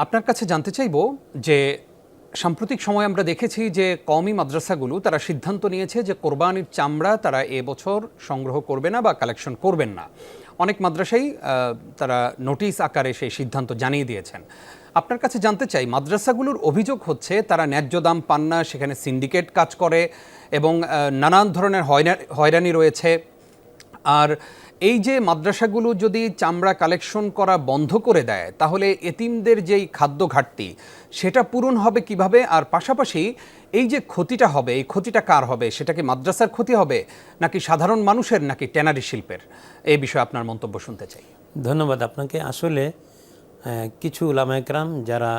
আপনার কাছে জানতে চাইব যে সাম্প্রতিক সময় আমরা দেখেছি যে কওমি মাদ্রাসাগুলো তারা সিদ্ধান্ত নিয়েছে যে কোরবানির চামড়া তারা এবছর সংগ্রহ করবে না বা কালেকশন করবেন না। অনেক মাদ্রাসাই তারা নোটিশ আকারে সেই সিদ্ধান্ত জানিয়ে দিয়েছেন। আপনার কাছে জানতে চাই, মাদ্রাসাগুলোর অভিযোগ হচ্ছে তারা ন্যায্য দাম পান না, সেখানে সিন্ডিকেট কাজ করে এবং নানান ধরনের হয়রানি রয়েছে। আর এই যে মাদ্রাসাগুলো যদি চামড়া কালেকশন করা বন্ধ করে দেয়, তাহলে এতিমদের যেই খাদ্য ঘাটতি সেটা পূরণ হবে কিভাবে? আর পাশাপাশি এই যে ক্ষতিটা হবে, এই ক্ষতিটা কার হবে? সেটা কি মাদ্রাসার ক্ষতি হবে, নাকি সাধারণ মানুষের, নাকি ট্যানারি শিল্পের? এই বিষয়ে আপনার মন্তব্য শুনতে চাই। ধন্যবাদ আপনাকে। আসলে কিছু উলামা একরাম যারা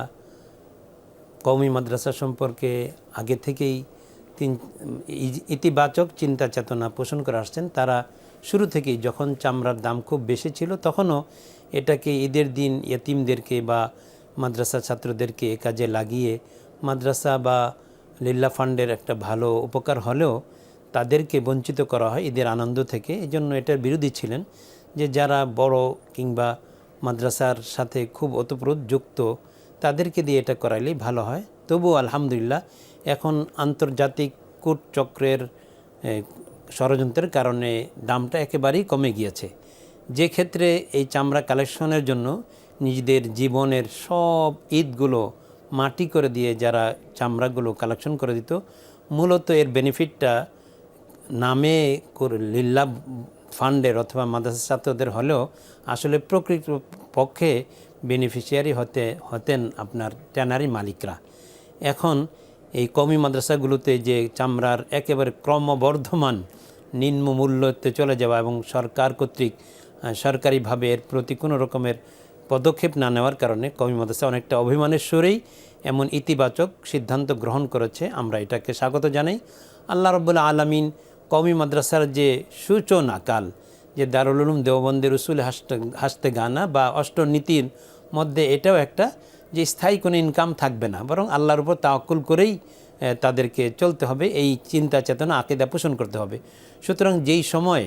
কওমি মাদ্রাসা সম্পর্কে আগে থেকেই ইতিবাচক চিন্তা চেতনা পোষণ করে আসছেন, তারা শুরু থেকেই যখন চামড়ার দাম খুব বেশি ছিল তখনও এটাকে ঈদের দিন ইয়েতিমদেরকে বা মাদ্রাসা ছাত্রদেরকে এ কাজে লাগিয়ে মাদ্রাসা বা লিল্লা ফান্ডের একটা ভালো উপকার হলেও তাদেরকে বঞ্চিত করা হয় ঈদের আনন্দ থেকে। এই জন্য এটার বিরোধী ছিলেন যে যারা বড় কিংবা মাদ্রাসার সাথে খুব ওতপ্রোত যুক্ত তাদেরকে দিয়ে এটা করাইলেই ভালো হয়। তবুও আলহামদুলিল্লাহ এখন আন্তর্জাতিক কূটচক্রের ষড়যন্ত্রের কারণে দামটা একেবারেই কমে গিয়েছে। যে ক্ষেত্রে এই চামড়া কালেকশনের জন্য নিজেদের জীবনের সব ঈদগুলো মাটি করে দিয়ে যারা চামড়াগুলো কালেকশন করে দিত, মূলত এর বেনিফিটটা নামে লিল্লা ফান্ডের অথবা মাদ্রাসা ছাত্রদের হলেও আসলে প্রকৃত পক্ষে বেনিফিশিয়ারি হতেন আপনার ট্যানারি মালিকরা। এখন এই কওমি মাদ্রাসাগুলোতে যে চামড়ার একেবারে ক্রমবর্ধমান নিম্ন মূল্যতে চলে যাওয়া এবং সরকার কর্তৃক সরকারিভাবে এর প্রতি কোনো রকমের পদক্ষেপ না নেওয়ার কারণে কওমি মাদ্রাসা অনেকটা অভিমানের সুরেই এমন ইতিবাচক সিদ্ধান্ত গ্রহণ করেছে। আমরা এটাকে স্বাগত জানাই। আল্লাহ রাব্বুল আলামিন কওমি মাদ্রাসার যে সূচনা কাল, যে দারুল উলুম দেওবন্দের উসুল হাসতে গানা বা অষ্টনীতির মধ্যে এটাও একটা, যে স্থায়ী কোনো ইনকাম থাকবে না, বরং আল্লাহর উপর তাওয়াক্কুল করেই তাদেরকে চলতে হবে, এই চিন্তা চেতনা আকীদা পোষণ করতে হবে। সুতরাং যেই সময়ে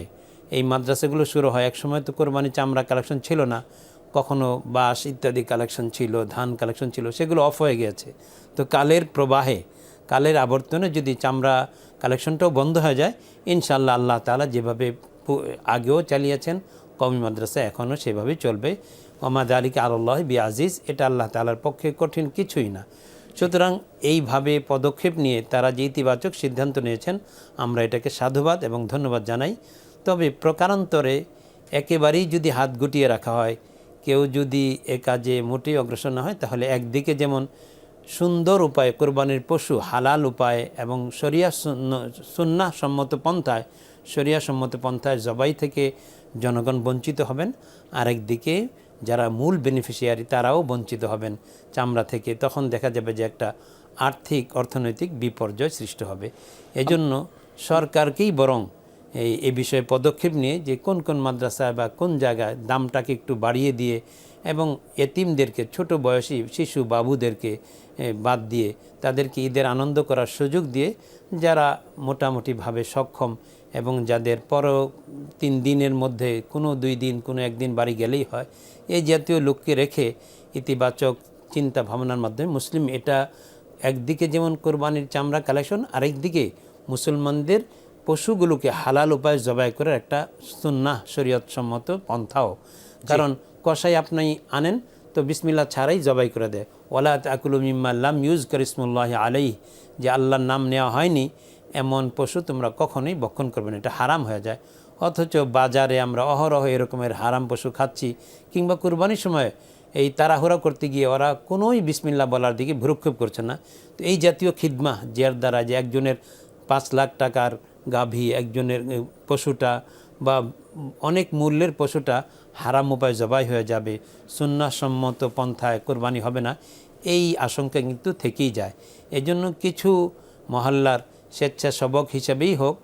এই মাদ্রাসাগুলো শুরু হয়, এক সময় তো কোরবানি চামড়া কালেকশন ছিল না, কখনো বাঁশ ইত্যাদি কালেকশন ছিল, ধান কালেকশন ছিল, সেগুলো অফ হয়ে গিয়েছে। তো কালের প্রবাহে, কালের আবর্তনে যদি চামড়া কালেকশনটাও বন্ধ হয়ে যায়, ইনশাআল্লাহ আল্লাহ তাআলা যেভাবে আগেও চালিয়েছেন কওমি মাদ্রাসা এখনও সেভাবেই চলবে। ওমা যালিকা আলাল্লাহি বিআজিজ, এটা আল্লাহ তাআলার পক্ষে কঠিন কিছুই না। সুতরাং এইভাবে পদক্ষেপ নিয়ে তারা যে ইতিবাচক সিদ্ধান্ত নিয়েছেন, আমরা এটাকে সাধুবাদ এবং ধন্যবাদ জানাই। তবে প্রকারান্তরে একেবারেই যদি হাত গুটিয়ে রাখা হয়, কেউ যদি এ কাজে মোটেই অগ্রসর না হয়, তাহলে একদিকে যেমন সুন্দর উপায়ে কোরবানির পশু হালাল উপায়ে এবং সুন্নাহ সম্মত পন্থায় জবাই থেকে জনগণ বঞ্চিত হবেন, আরেকদিকে যারা মূল বেনিফিশিয়ারি তারাও বঞ্চিত হবেন চামড়া থেকে। তখন দেখা যাবে যে একটা অর্থনৈতিক বিপর্যয় সৃষ্টি হবে। এজন্য সরকারকেই বরং এই বিষয়ে পদক্ষেপ নিয়ে যে কোন কোন মাদ্রাসায় বা কোন জায়গায় দামটাকে একটু বাড়িয়ে দিয়ে এবং এতিমদেরকে, ছোট বয়সী শিশু বাবুদেরকে বাদ দিয়ে তাদেরকে ঈদের আনন্দ করার সুযোগ দিয়ে, যারা মোটামুটিভাবে সক্ষম এবং যাদের 3 দিনের মধ্যে কোনো 2 দিন কোনো 1 দিন বাড়ি গেলেই হয়, এই জাতীয় লোককে রেখে ইতিবাচক চিন্তা ভাবনার মাধ্যমে মুসলিম এটা একদিকে যেমন কোরবানির চামড়া কালেকশন, আরেকদিকে মুসলমানদের পশুগুলোকে হালাল উপায়ে জবাই করার একটা সুন্নাহ শরীয়ত সম্মত পন্থাও। কারণ কসাই আপনি আনেন তো বিসমিল্লাহ ছাড়াই জবাই করে দেয়, ওয়ালা তাকুলু মিম্মা লাম ইউযকার ইসমুল্লাহি আলাইহি, যে আল্লাহর নাম নেওয়া হয়নি এমন পশু তোমরা কখনোই ভক্ষণ করবে না, এটা হারাম হয়ে যায়। অথচ বাজারে আমরা অহরহ এরকমের হারাম পশু খাচ্ছি, কিংবা কুরবানির সময় এই তাড়াহুড়া করতে গিয়ে ওরা কোনোই বিসমিল্লাহ বলার দিকে ভ্রুক্ষেপ করছে না। তো এই জাতীয় খিদমা যার দ্বারা যে একজনের 5 লাখ টাকার গাভী, একজনের পশুটা বা অনেক মূল্যের পশুটা হারাম উপায় জবাই হয়ে যাবে, সুন্নাহ সম্মত পন্থায় কোরবানি হবে না, এই আশঙ্কা কিন্তু থেকেই যায়। এজন্য কিছু মহল্লার স্বেচ্ছাসেবক হিসেবেই হোক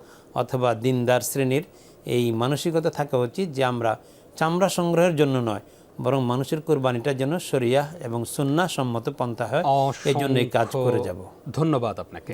অথবা দিনদার শ্রেণীর এই মানসিকতা থাকা উচিত যে আমরা চামড়া সংগ্রহের জন্য নয়, বরং মানুষের কোরবানিটা যেন শরিয়াহ এবং সুন্নাহ সম্মত পন্থা হয়, এই জন্য এই কাজ করে যাব। ধন্যবাদ আপনাকে।